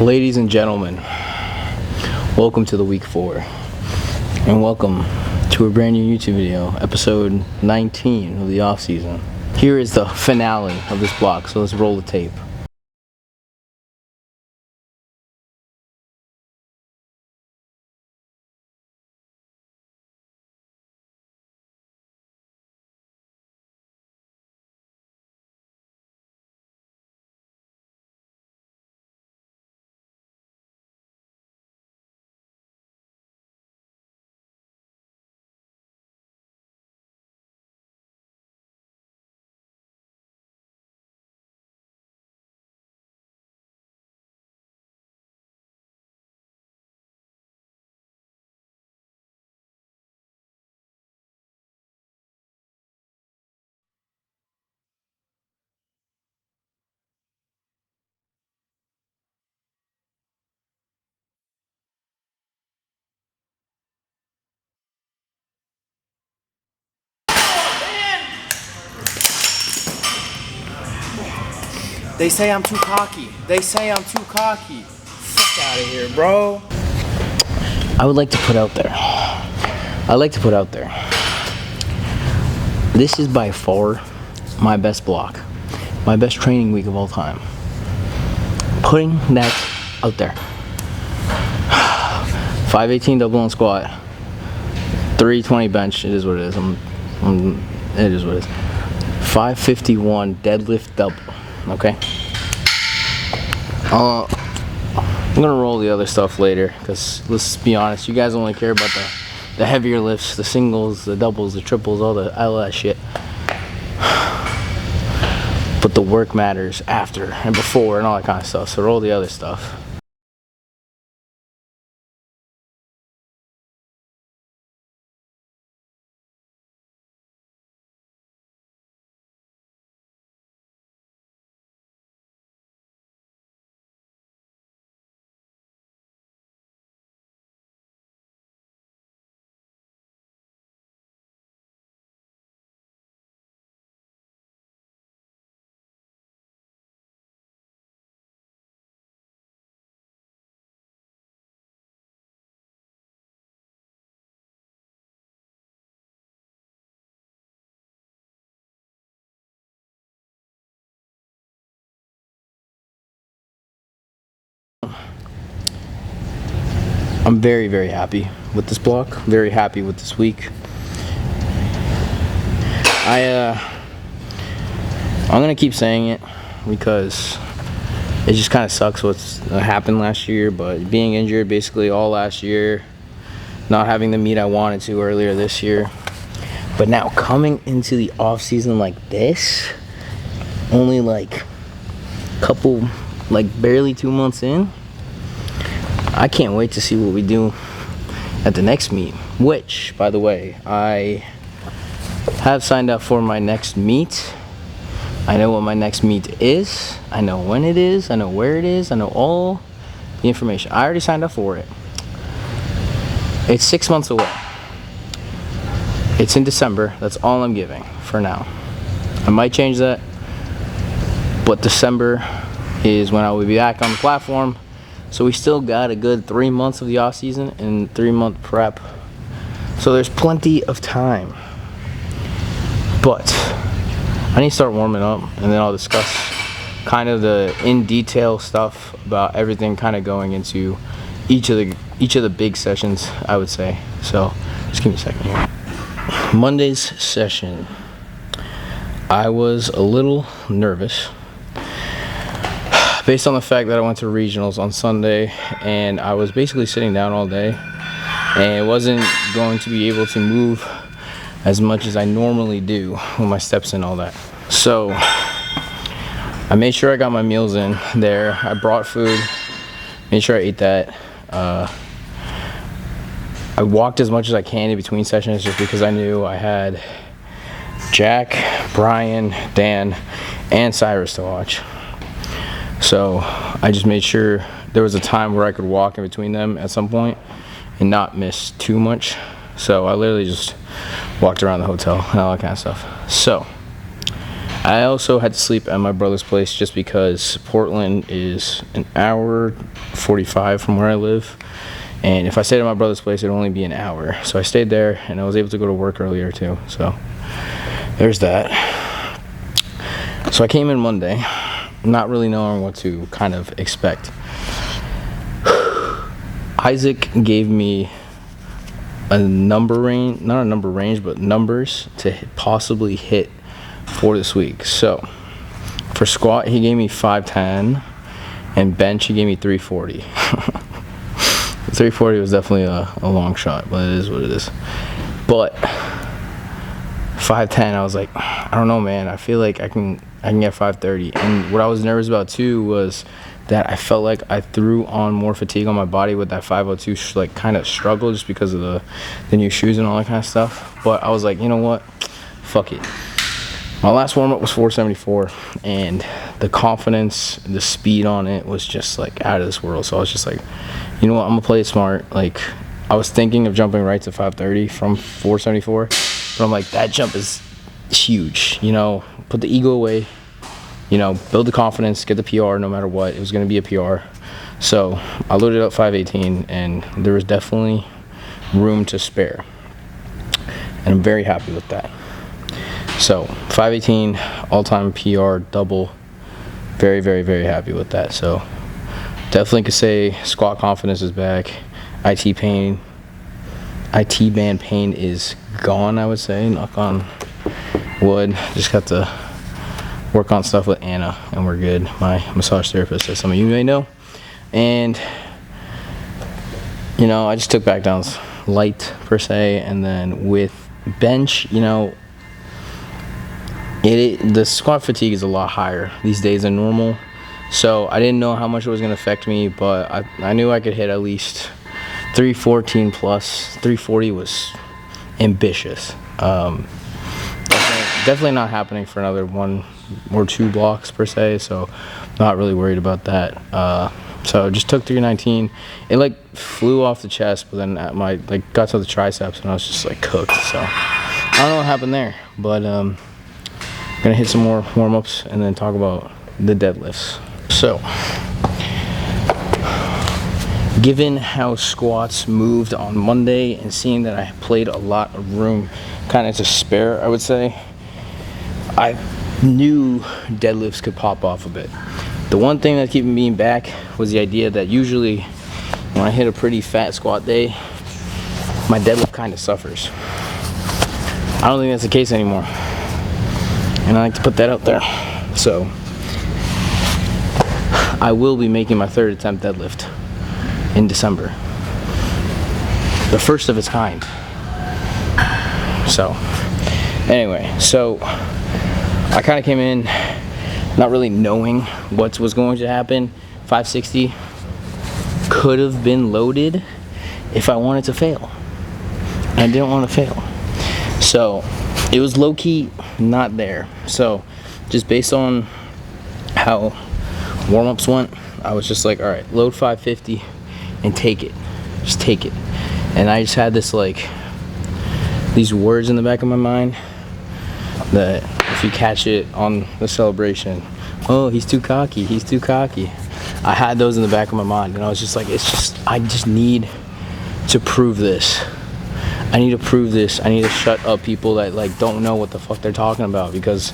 Ladies and gentlemen, welcome to the week 4 and welcome to a brand new YouTube video, episode 19 of the off season. Here is the finale of this block, so let's roll the tape. They say I'm too cocky. Fuck out of here, bro. I would like to put out there. This is by far my best block. My best training week of all time. Putting that out there. 518 double and squat. 320 bench. It is what it is. It is what it is. 551 deadlift double. Okay. I'm gonna roll the other stuff later, because let's be honest, you guys only care about the heavier lifts, the singles, the doubles, the triples, all that shit. But the work matters after and before and all that kind of stuff. So roll the other stuff. I'm very, very happy with this block. Very happy with this week. I'm gonna keep saying it because it just kind of sucks what's happened last year. But being injured basically all last year, not having the meet I wanted to earlier this year, but now coming into the off season like this, only like couple, like barely 2 months in. I can't wait to see what we do at the next meet, which, by the way, I have signed up for my next meet. I know what my next meet is. I know when it is. I know where it is. I know all the information. I already signed up for it. It's 6 months away. It's in December. That's all I'm giving for now. I might change that, but December is when I will be back on the platform. So we still got a good 3 months of the off season and 3-month prep. So there's plenty of time. But I need to start warming up, and then I'll discuss kind of the in detail stuff about everything kind of going into each of the big sessions, I would say. So just give me a second here. Monday's session. I was a little nervous, based on the fact that I went to regionals on Sunday and I was basically sitting down all day and wasn't going to be able to move as much as I normally do with my steps and all that. So I made sure I got my meals in there. I brought food, made sure I ate that. I walked as much as I can in between sessions just because I knew I had Jack, Brian, Dan, and Cyrus to watch. So I just made sure there was a time where I could walk in between them at some point and not miss too much. So I literally just walked around the hotel and all that kind of stuff. So I also had to sleep at my brother's place just because Portland is an hour 45 from where I live. And if I stayed at my brother's place, it'd only be an hour. So I stayed there, and I was able to go to work earlier too. So there's that. So I came in Monday, not really knowing what to kind of expect. Isaac gave me a number range, not a number range, but numbers to possibly hit for this week. So for squat, he gave me 510, and bench, he gave me 340. 340 was definitely a long shot, but it is what it is. But 510, I was like, I don't know, man. I feel like I can get 530. And what I was nervous about too was that I felt like I threw on more fatigue on my body with that 502 like kind of struggle just because of the new shoes and all that kind of stuff. But I was like, you know what? Fuck it. My last warm-up was 474, and the confidence, the speed on it was just like out of this world. So I was just like, you know what, I'm gonna play it smart. Like, I was thinking of jumping right to 530 from 474, but I'm like, that jump is huge, you know, put the ego away, you know, build the confidence, get the PR no matter what. It was gonna be a PR. So I loaded up 518, and there was definitely room to spare, and I'm very happy with that. So 518 all-time PR double. Very, very, very happy with that. So definitely could say squat confidence is back. IT band pain is gone, I would say. Knock on wood. Just got to work on stuff with Anna, and we're good. My massage therapist, as some of you may know. And you know, I just took back downs light per se, and then with bench, you know, the squat fatigue is a lot higher these days than normal. So I didn't know how much it was going to affect me, but I knew I could hit at least 314 plus. 340 was ambitious. Definitely not happening for another 1 or 2 blocks per se, so not really worried about that. So I just took 319. It like flew off the chest, but then at my got to the triceps, and I was just like cooked. So I don't know what happened there, but gonna hit some more warm-ups and then talk about the deadlifts. So given how squats moved on Monday and seeing that I played a lot of room kind of to spare, I would say, I knew deadlifts could pop off a bit. The one thing that's keeping me back was the idea that usually when I hit a pretty fat squat day, my deadlift kind of suffers. I don't think that's the case anymore, and I like to put that out there. So I will be making my 3rd attempt deadlift in December, the first of its kind. So anyway, so I kind of came in not really knowing what was going to happen. 560 could have been loaded if I wanted to fail. I didn't want to fail, so it was low-key not there. So just based on how warm-ups went, I was just like, all right, load 550 and take it, just take it. And I just had this these words in the back of my mind that if you catch it on the celebration, oh, he's too cocky, he's too cocky. I had those in the back of my mind, and I was just like, I just need to prove this. I need to prove this. I need to shut up people that don't know what the fuck they're talking about, because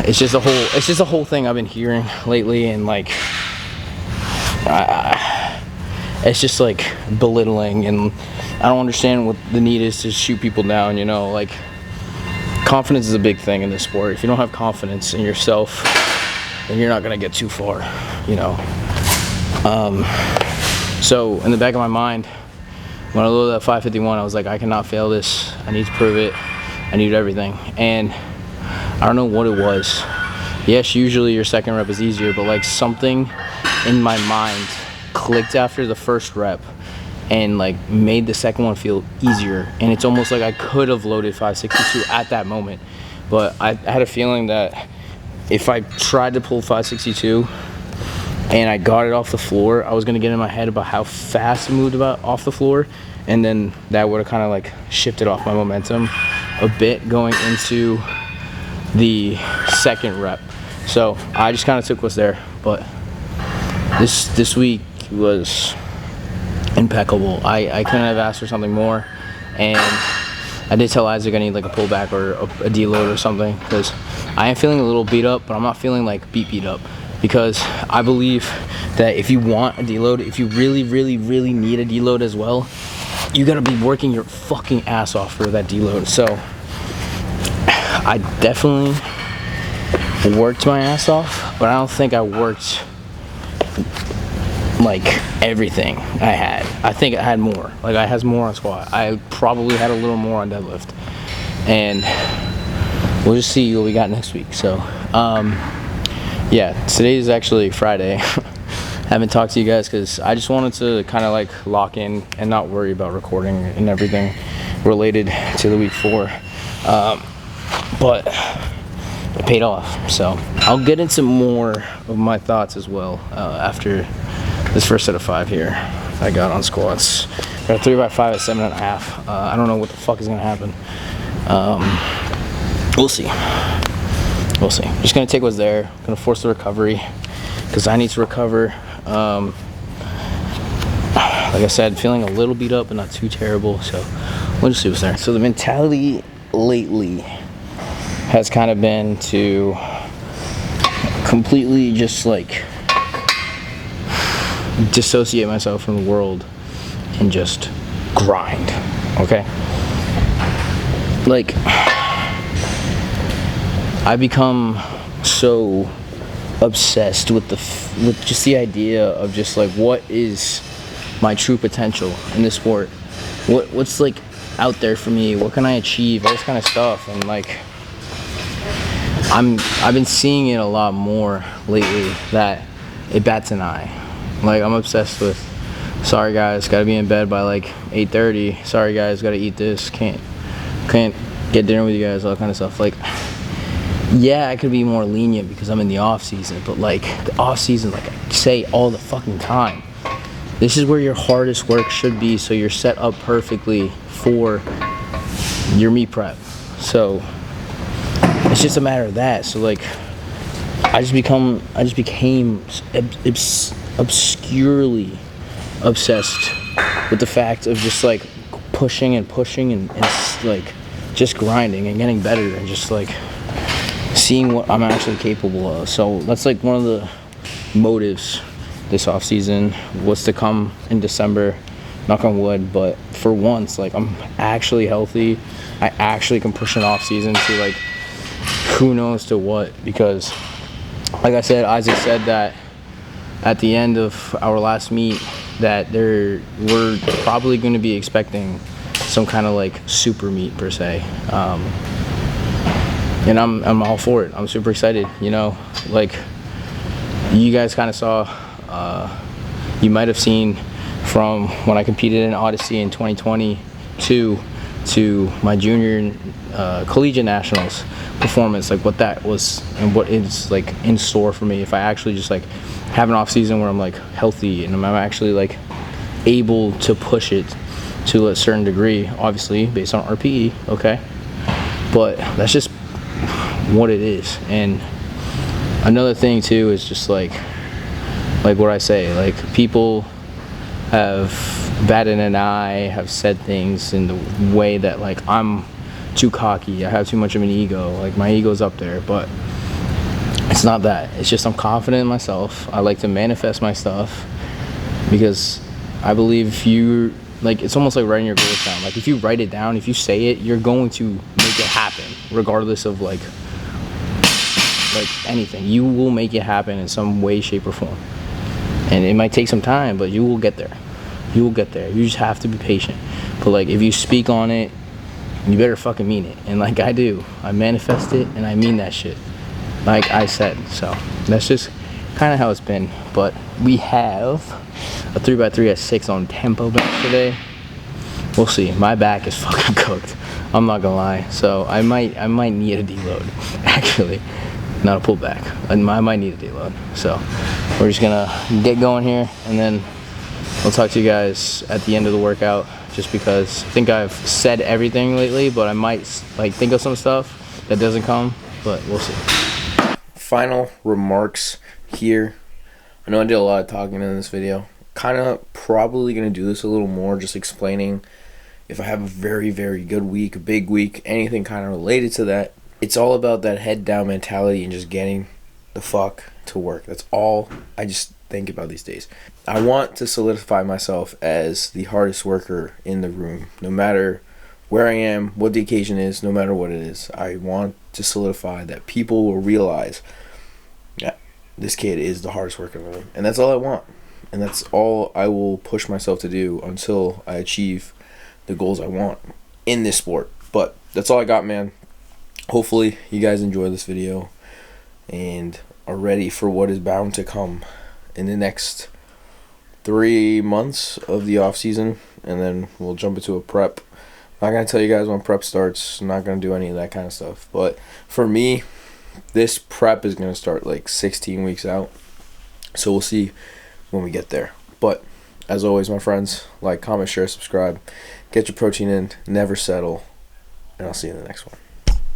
it's just a whole thing I've been hearing lately, and it's just belittling, and I don't understand what the need is to shoot people down, you know. Confidence is a big thing in this sport. If you don't have confidence in yourself, then you're not gonna get too far, you know. So in the back of my mind, when I loaded that 551, I was like, I cannot fail this. I need to prove it. I need everything. And I don't know what it was. Yes, usually your second rep is easier, but something in my mind clicked after the first rep and made the second one feel easier. And it's almost like I could have loaded 562 at that moment, but I had a feeling that if I tried to pull 562 and I got it off the floor, I was gonna get in my head about how fast it moved off the floor, and then that would have kind of shifted off my momentum a bit going into the second rep. So I just kind of took what's there, but this week was impeccable. I couldn't have asked for something more, and I did tell Isaac I need like a pullback or a deload or something, because I am feeling a little beat up, but I'm not feeling like beat up, because I believe that if you want a deload, if you really need a deload as well, you gotta be working your fucking ass off for that deload. So I definitely worked my ass off, but I don't think I worked like everything I had. I think I had more. Like I had more on squat. I probably had a little more on deadlift, and we'll just see what we got next week. So yeah, today is actually Friday. Haven't talked to you guys because I just wanted to kind of like lock in and not worry about recording and everything related to the week 4, but it paid off. So I'll get into more of my thoughts as well after this first set of 5 here I got on squats. Got a 3x5 at 7.5. I don't know what the fuck is gonna happen. We'll see. We'll see. Just gonna take what's there. Gonna force the recovery because I need to recover. Like I said, feeling a little beat up but not too terrible. So we'll just see what's there. So the mentality lately has kind of been to completely just like dissociate myself from the world and just grind. Okay, like I become so obsessed with just the idea of just like what is my true potential in this sport, what's like out there for me, what can I achieve, all this kind of stuff. And like I've been seeing it a lot more lately that it bats an eye. Like I'm obsessed with, sorry guys, gotta be in bed by like 8:30. Sorry guys, gotta eat this. Can't get dinner with you guys. All that kind of stuff. Like, yeah, I could be more lenient because I'm in the off season, but like the off season, like I say all the fucking time, this is where your hardest work should be, so you're set up perfectly for your meet prep. So it's just a matter of that. So like I just became obscurely obsessed with the fact of just like pushing and like just grinding and getting better and just like seeing what I'm actually capable of. So that's like one of the motives this off season, what's to come in December, knock on wood. But for once, like I'm actually healthy. I actually can push an off season to like who knows to what, because like I said, Isaac said that at the end of our last meet that we're probably going to be expecting some kind of like super meet per se, and I'm all for it. I'm super excited. You know, like you guys kind of saw, you might have seen from when I competed in Odyssey in 2022 to my junior collegiate nationals performance, like what that was and what is like in store for me if I actually just like have an off season where I'm like healthy and I'm actually like able to push it to a certain degree, obviously based on RPE, okay, but that's just what it is. And another thing too is just like what I say, like people have batted an eye, have said things in the way that like I'm too cocky, I have too much of an ego, like my ego's up there, but it's not that. It's just I'm confident in myself. I like to manifest my stuff because I believe if you like, it's almost like writing your goals down. Like if you write it down, if you say it, you're going to make it happen regardless of like anything. You will make it happen in some way, shape, or form. And it might take some time, but you will get there. You will get there. You just have to be patient. But like if you speak on it, you better fucking mean it. And like I do, I manifest it and I mean that shit, like I said. So that's just kind of how it's been. But we have a 3x3 at 6 on tempo bench today. We'll see. My back is fucking cooked, I'm not gonna lie. So I might need a deload actually, not a pullback. I might need a deload. So we're just gonna get going here, and then I'll talk to you guys at the end of the workout, just because I think I've said everything lately, but I might like think of some stuff that doesn't come, but we'll see. Final remarks here. I know I did a lot of talking in this video. Kind of probably going to do this a little more, just explaining if I have a very, very good week, a big week, anything kind of related to that. It's all about that head down mentality and just getting the fuck to work. That's all I just think about these days. I want to solidify myself as the hardest worker in the room, no matter where I am, what the occasion is, no matter what it is. I want to solidify that people will realize that this kid is the hardest worker in the room. And that's all I want. And that's all I will push myself to do until I achieve the goals I want in this sport. But that's all I got, man. Hopefully you guys enjoy this video and are ready for what is bound to come in the next 3 months of the off season, and then we'll jump into a prep. I'm not gonna tell you guys when prep starts. I'm not gonna do any of that kind of stuff. But for me, this prep is gonna start like 16 weeks out. So we'll see when we get there. But as always, my friends, like, comment, share, subscribe. Get your protein in. Never settle. And I'll see you in the next one.